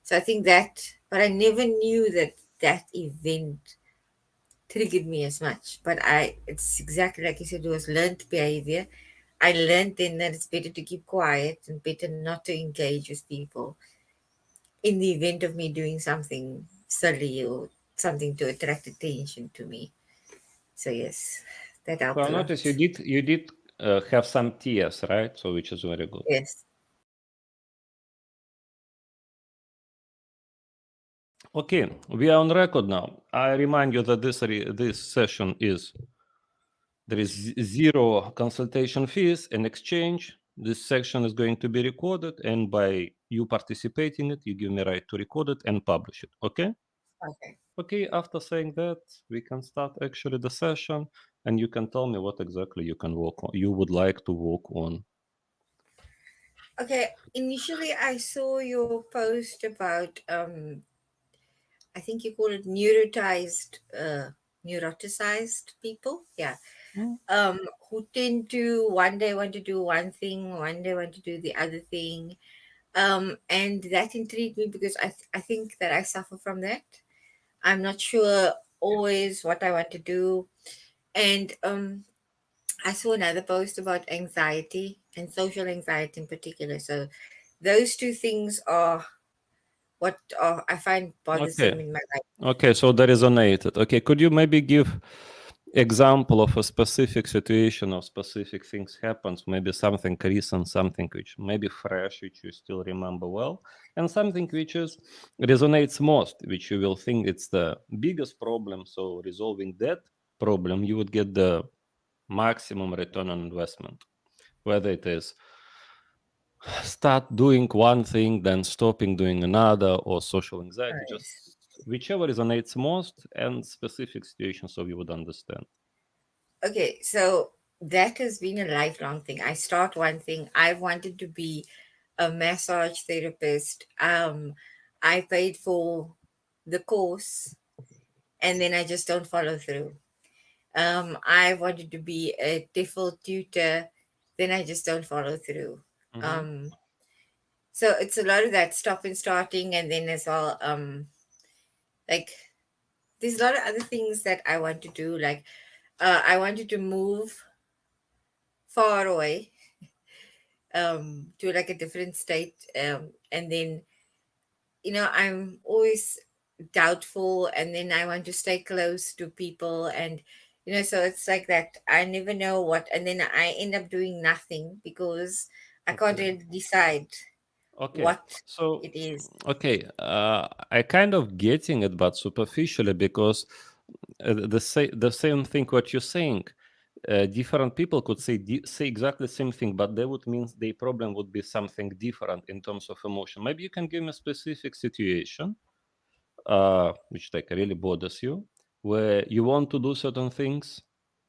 So I think that, but I never knew that that event triggered me as much. But it's exactly like you said, it was learned behavior. I learned then that it's better to keep quiet and better not to engage with people in the event of me doing something silly or something to attract attention to me. So yes, that So helped I a lot. noticed you did have some tears, right? So which is very good. Yes. Okay, we are on record now. I remind you that this session is there is zero consultation fees in exchange. This section is going to be recorded, and by you participating it, you give me right to record it and publish it. Okay? Okay. Okay. After saying that, we can start actually the session, and you can tell me what exactly you can work on. You would like to work on. Okay. Initially, I saw your post about I think you call it neuroticized people. Yeah. Mm. Who tend to one day want to do one thing, one day want to do the other thing. And that intrigued me because I think that I suffer from that. I'm not sure always what I want to do. And I saw another post about anxiety and social anxiety in particular. So those two things are what I find bothersome Okay. in my life. Okay, so that resonated. Okay, could you maybe give example of a specific situation or specific things happens? Maybe something recent, something which maybe fresh, which you still remember well, and something which is resonates most, which you will think it's the biggest problem. So resolving that problem, you would get the maximum return on investment. Whether it is start doing one thing, then stopping doing another, or social anxiety, Nice. just whichever resonates most and specific situations so you would understand. Okay, so that has been a lifelong thing. I start one thing. I wanted to be a massage therapist. I paid for the course and then I just don't follow through. I wanted to be a default tutor, then I just don't follow through. Mm-hmm. Um, so it's a lot of that stop and starting, and then as well, like there's a lot of other things that I want to do. Like I wanted to move far away, to like a different state, and then I'm always doubtful, and then I want to stay close to people, and so it's like that. I never know what, and then I end up doing nothing because I can't Okay. really decide Okay. what So, it is. okay, I kind of getting it, but superficially because the same thing what you're saying. Different people could say exactly the same thing, but that would mean their problem would be something different in terms of emotion. Maybe you can give me a specific situation which like really bothers you, where you want to do certain things,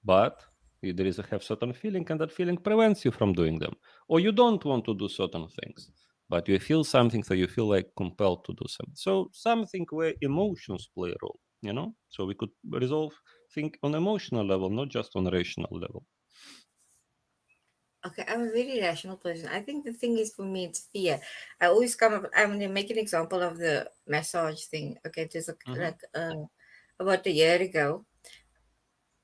but there is a have certain feeling, and that feeling prevents you from doing them, or you don't want to do certain things, but you feel something, so you feel like compelled to do something. So something where emotions play a role, So we could resolve think on emotional level, not just on rational level. Okay, I'm a very rational person. I think the thing is, for me, it's fear. I always come up. I'm going to make an example of the massage thing. Okay, just Mm-hmm. like about a year ago,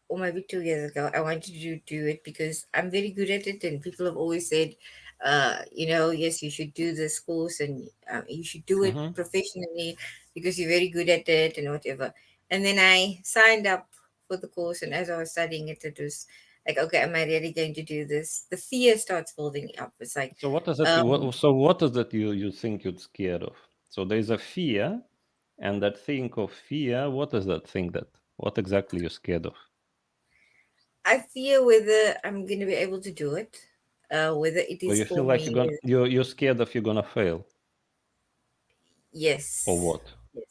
or maybe 2 years ago, I wanted to do it because I'm very good at it, and people have always said, yes, you should do this course, and you should do it Mm-hmm. professionally because you're very good at it, and whatever. And then I signed up for the course, and as I was studying it, it was like, okay, am I really going to do this? The fear starts building up. It's like, So what is it? um, What is that you think you're scared of? So there is a fear, and that thing of fear. What is that thing that? What exactly you're scared of? I fear whether I'm going to be able to do it, whether it So is you for feel like me. you're scared of you're gonna fail, or Yes. what? Yes.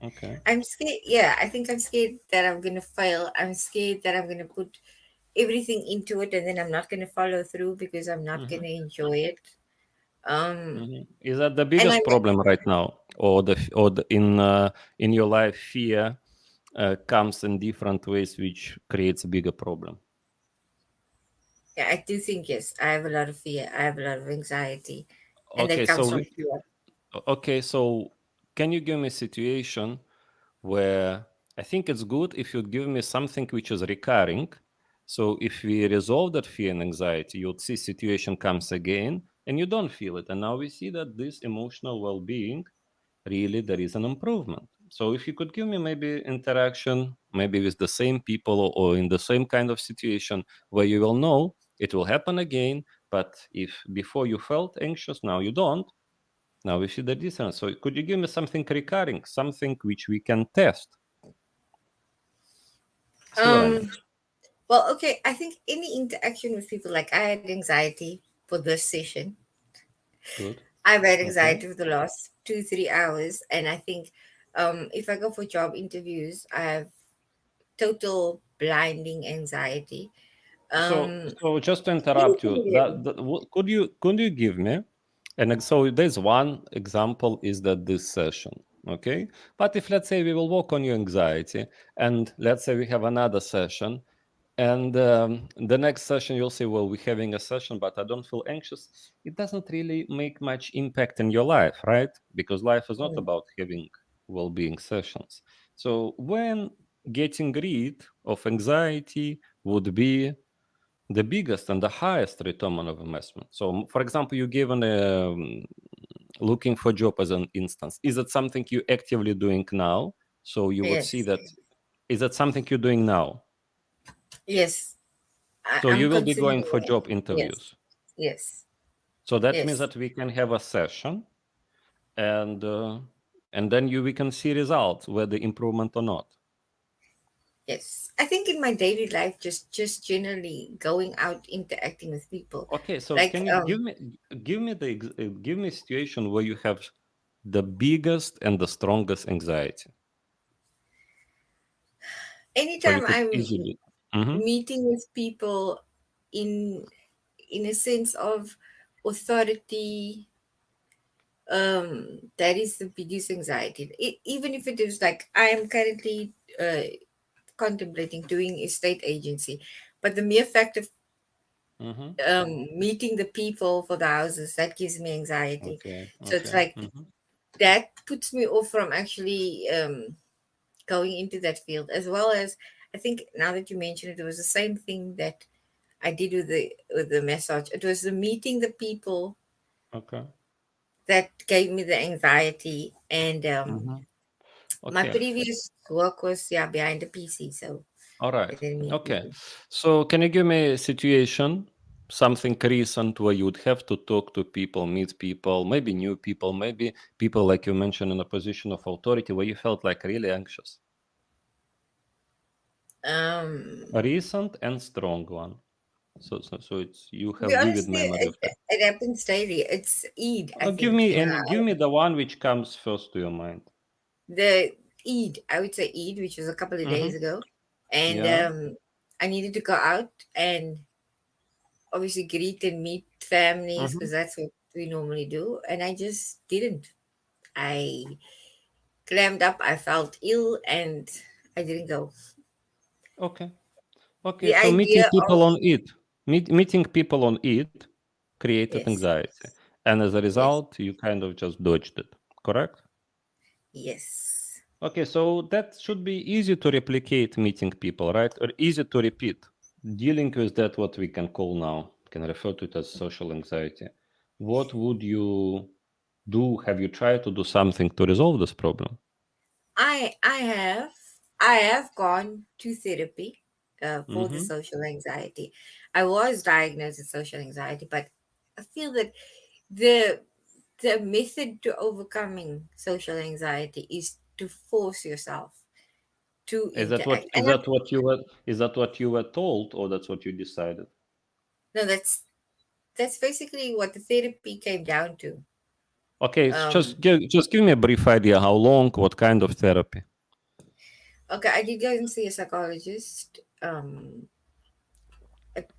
Okay. I'm scared. Yeah, I think I'm scared that I'm gonna fail. I'm scared that I'm gonna put everything into it and then I'm not gonna follow through because I'm not Mm-hmm. gonna enjoy it. Um, Mm-hmm. Is that the and biggest problem right now, or in your life fear comes in different ways, which creates a bigger problem? yeah, I do think yes. I have a lot of fear. I have a lot of anxiety, and that Okay, comes so from fear. okay, so can you give me a situation where I think it's good if you give me something which is recurring. So if we resolve that fear and anxiety, you'll see situation comes again and you don't feel it. And now we see that this emotional well-being, really there is an improvement. So if you could give me maybe interaction, maybe with the same people or in the same kind of situation where you will know it will happen again, but if before you felt anxious, now you don't, now we see the difference. So could you give me something recurring, something which we can test? See what I mean? Um, well, okay, I think any interaction with people, like I had anxiety for this session. Good. I've had Okay. anxiety for the last 2, 3 hours, and I think if I go for job interviews, I have total blinding anxiety. Um, So just to interrupt you, Anything could you give me so there's one example is that this session, okay? But if let's say we will work on your anxiety, and let's say we have another session, and the next session you'll say, well, we're having a session, but I don't feel anxious. It doesn't really make much impact in your life, right? Because life is not really. about having well-being sessions. So when getting rid of anxiety would be the biggest and the highest return on investment. So, for example, you given looking for job as an instance. Is it something you actively doing now? So you would see Yes, that. Is that something you're doing now? yes, So I'm you will be considering going for that. job Yes, interviews. yes, So that means yes, that we can have a session, and then we can see results whether improvement or not. yes. I think in my daily life, just generally going out, interacting with people, Okay, so like can you give me a situation where you have the biggest and the strongest anxiety, where you anytime could I'm easily. Hmm. meeting with people in in a sense of authority, that is the biggest anxiety. Even if it is like I am currently contemplating doing estate agency, but the mere fact of Hmm. meeting the people for the houses, that gives me anxiety. Okay. So it's Okay. like that puts me off from actually going into that field, as well as I think now that you mention it, it was the same thing that I did with the massage. It was the meeting the people Okay. that gave me the anxiety, and Hmm. my Okay. previous work was, yeah, behind the PC, so All I right. didn't meet Okay. people. So can you give me a situation, something recent where you'd have to talk to people, meet people, maybe new people, maybe people like you mentioned in a position of authority where you felt like really anxious? A Um, recent and strong one. So it's you to be have vivid honest, memory of that. it happens daily. It's Eid, I Give think. me the one which comes first to your mind. The Eid, I would say Eid, which was a couple of Mm-hmm. days ago, and Yeah. I needed to go out and obviously greet and meet families Mm-hmm. because that's what we normally do, and I just didn't. I clammed up. I felt ill, and I didn't go. Okay. Okay. The So meeting idea people of on it, meeting people on it created yes, anxiety, and as a yes, result, you kind of just dodged it. Correct? yes. Okay. So that should be easy to replicate meeting people, right? Or easy to repeat. Dealing with that, what we can call now, can refer to it as social anxiety. What would you do? Have you tried to do something to resolve this problem? I have I have gone to therapy for the Mm-hmm. social anxiety. I was diagnosed with social anxiety, but I feel that the the method to overcoming social anxiety is to force yourself to interact. And Is that what you were told, or that's what you decided? no, that's basically what the therapy came down to. Okay, it's Um, just give me a brief idea. How long? What kind of therapy? okay, I did go and see a psychologist.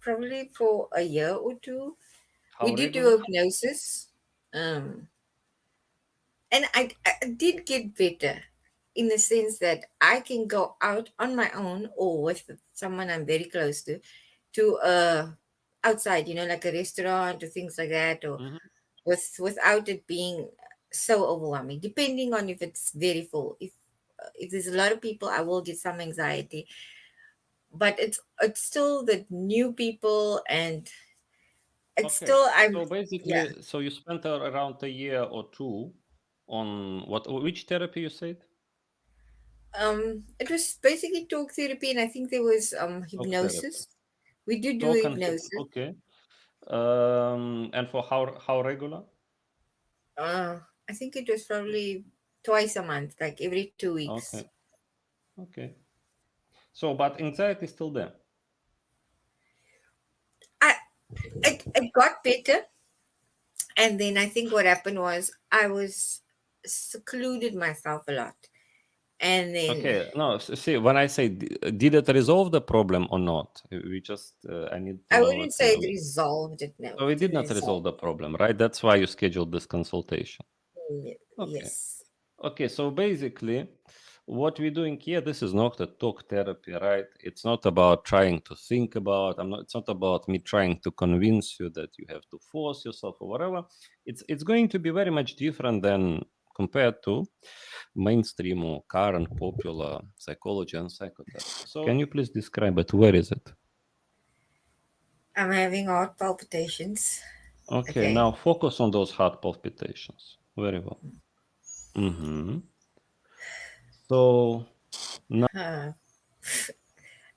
Probably for a year or two. We How did do regular? hypnosis. Um, and I did get better in the sense that I can go out on my own or with someone I'm very close to outside, like a restaurant or things like that, or Hmm. without it being. so overwhelming. Depending on if it's very full. If there's a lot of people, I will get some anxiety. But it's still the new people, and it's Okay, still so I'm yeah. basically, so you spent around a year or two on which therapy you said? It was basically talk therapy, and I think there was Talk therapy. hypnosis. We do Talk and hypnosis. okay. And for how regular? I think it was probably twice a month, like every 2 weeks. Okay, okay. So, but anxiety is still there. I it got better, and then I think what happened was I was secluded myself a lot, and then Okay, no, see, when I say did it resolve the problem or not? We just I need to I know wouldn't it. say it resolved it. No, So it it did didn't not resolve. resolve the problem, right? That's why you scheduled this consultation. Okay. Yes, Okay, so basically, what we're doing here, this is not a talk therapy, right? It's not about trying to think about. I'm not. It's not about me trying to convince you that you have to force yourself or whatever. It's going to be very much different than compared to mainstream or current popular psychology and psychotherapy. So, can you please describe it? Where is it? I'm having heart palpitations. Okay, Okay. now focus on those heart palpitations. Very well. Mm-hmm. So Uh,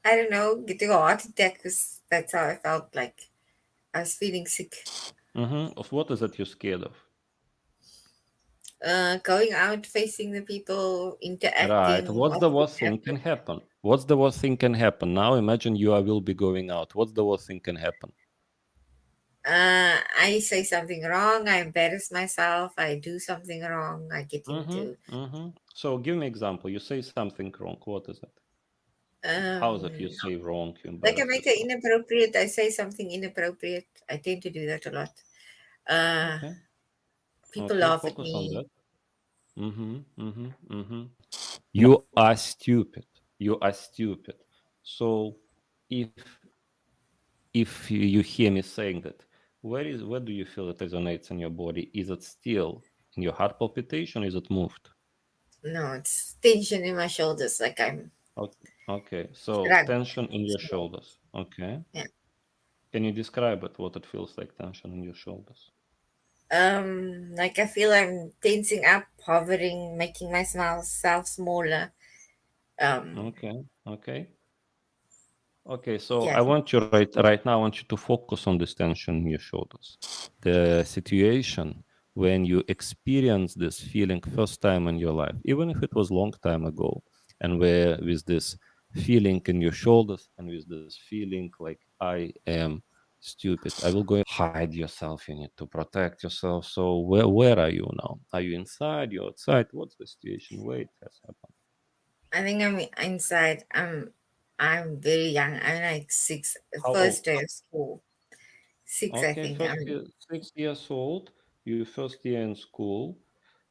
I don't know, getting a heart attack was that's how I felt like. I was feeling sick. Of what is it you're scared of? Going out, facing the people, Right. interacting, What's what the could worst thing happen. can happen? What's the worst thing can happen? Now imagine will be going out. What's the worst thing can happen? I say something wrong, I embarrass myself, I do something wrong, I get into So give me example. You say something wrong. What is it? How is it you um say wrong? You like I embarrass make it yourself. inappropriate, I say something inappropriate. I tend to do that a lot. Uh Okay. People Okay. laugh at Focus on me. that. Mm-hmm. You are stupid. You are stupid. So if you hear me saying that, where do you feel it resonates in your body? Is it still in your heart palpitation? Is it moved? No, it's tension in my shoulders, like I'm Okay. Okay. So struck. tension in your shoulders. Okay. Yeah. Can you describe it? What it feels like tension in your shoulders? Like I feel I'm tensing up, hovering, making myself smaller. Um, Okay. Okay. Okay. So yeah, I want you right now. I want you to focus on this tension in your shoulders. The situation when you experience this feeling first time in your life, even if it was long time ago, and where with this feeling in your shoulders and with this feeling like I am stupid, I will go hide yourself. You need to protect yourself. So where are you now? Are you inside? You outside? What's the situation? Where it has happened? I think I'm inside. I'm very young. I'm like six, How first old? day of school. Six, I Okay, think. first year, 6 years old. You first year in school.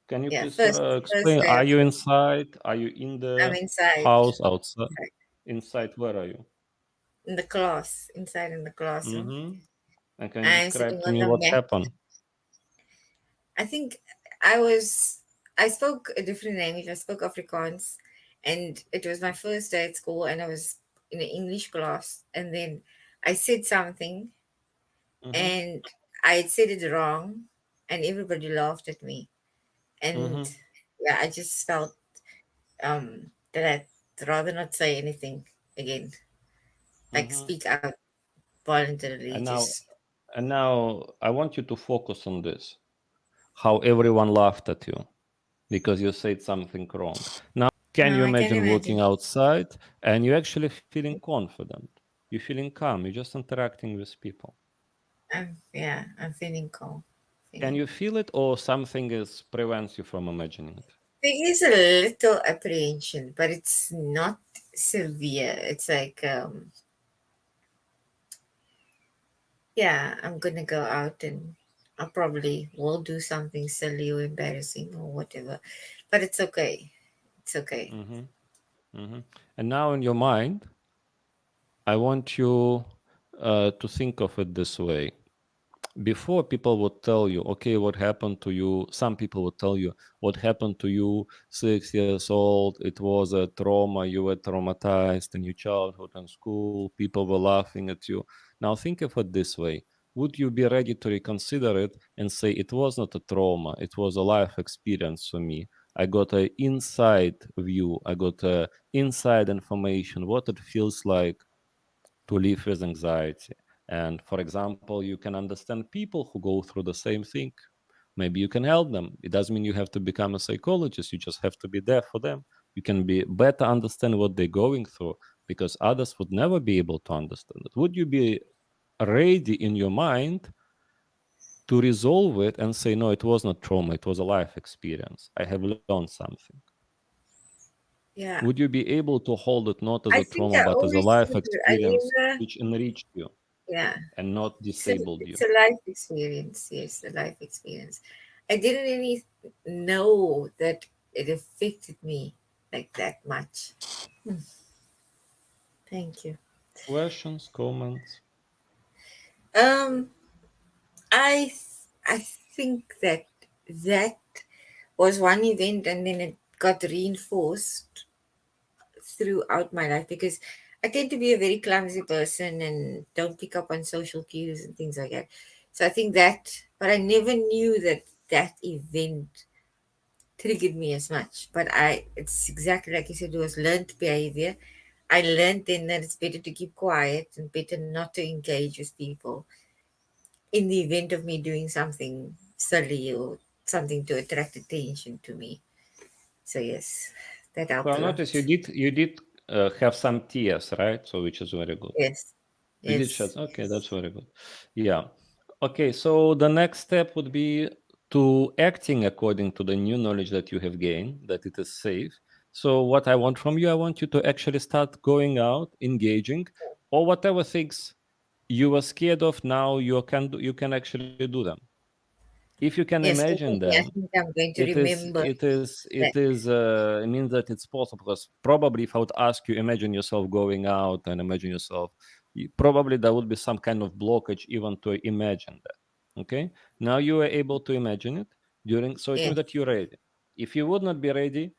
Can you Yeah, please first explain? day Are of you school. inside? Are you in I'm the inside, house, outside? Inside, where are you? in the class, inside in the classroom. Mm-hmm. And can you I'm describe sitting to on me the what mat. happened? I think I was. I spoke a different language. I spoke Afrikaans, and it was my first day at school, and I was in an English class, and then I said something, Mm-hmm. and I had said it wrong, and everybody laughed at me, and Mm-hmm. yeah, I just felt that I'd rather not say anything again, like Mm-hmm. speak out voluntarily, And now, just I want you to focus on this. How everyone laughed at you because you said something wrong. Now, can you I can imagine imagine. walking outside and you're actually feeling confident? You're feeling calm. You're just interacting with people. I'm feeling calm, Can feeling. you feel it, or something is prevents you from imagining it? There is a little apprehension, but it's not severe. It's like, yeah, I'm gonna go out and I probably will do something silly or embarrassing or whatever, but it's okay. It's okay. Mm-hmm. Mm-hmm. And now, in your mind, I want you to think of it this way. before, people would tell you, okay, what happened to you? Some people would tell you what happened to you 6 years old. It was a trauma. You were traumatized in your childhood and school. People were laughing at you. Now think of it this way. Would you be ready to reconsider it and say it was not a trauma, it was a life experience for me? I got an inside view, I got inside information, what it feels like to live with anxiety. And for example, you can understand people who go through the same thing. Maybe you can help them. It doesn't mean you have to become a psychologist, you just have to be there for them. You can be better understand what they're going through, because others would never be able to understand it. Would you be ready in your mind to resolve it and say, no, it was not trauma, it was a life experience, I have learned something? Yeah. Would you be able to hold it not as I a think trauma I but as a always life think that I experience never, which enriched you yeah. and not disabled It's you? a life experience. Yes, a life experience. I didn't really know that it affected me like that much. Hmm. Thank you. Questions, comments? Um, I think that that was one event, and then it got reinforced throughout my life because I tend to be a very clumsy person and don't pick up on social cues and things like that. So I think that, but I never knew that that event triggered me as much. But it's exactly like you said, it was learned behavior. I learned then that it's better to keep quiet and better not to engage with people in the event of me doing something silly or something to attract attention to me. So yes, that helped Well, a notice you lot. did have some tears, right? So which is very good. Yes, You did shed. yes, Okay, that's very good. Yeah. Okay, so the next step would be to acting according to the new knowledge that you have gained, that it is safe. So what I want from you, I want you to actually start going out, engaging, or whatever things you were scared of. Now you can actually do them. If you can yes. imagine Definitely. I them, think I'm going to it is remember it is that. it is it means that it's possible, because probably if I would ask you, imagine yourself going out and imagine yourself, probably there would be some kind of blockage even to imagine that. Okay, now you are able to imagine it during, so it means Yes, that you're ready. If you would not be ready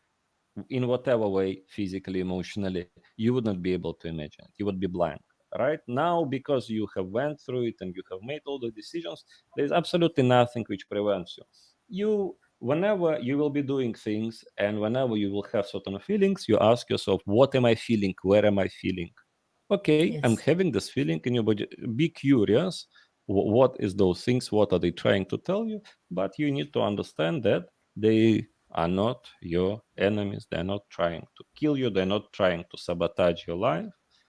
in whatever way, physically, emotionally, you would not be able to imagine it, you would be blank. Right now, because you have went through it and you have made all the decisions, there is absolutely nothing which prevents you. You, whenever you will be doing things and whenever you will have certain feelings, you ask yourself, what am I feeling, where am I feeling? Okay, I'm yes, having this feeling in your body. Be curious, what is those things, what are they trying to tell you? But you need to understand that they are not your enemies, they're not trying to kill you, they're not trying to sabotage your life.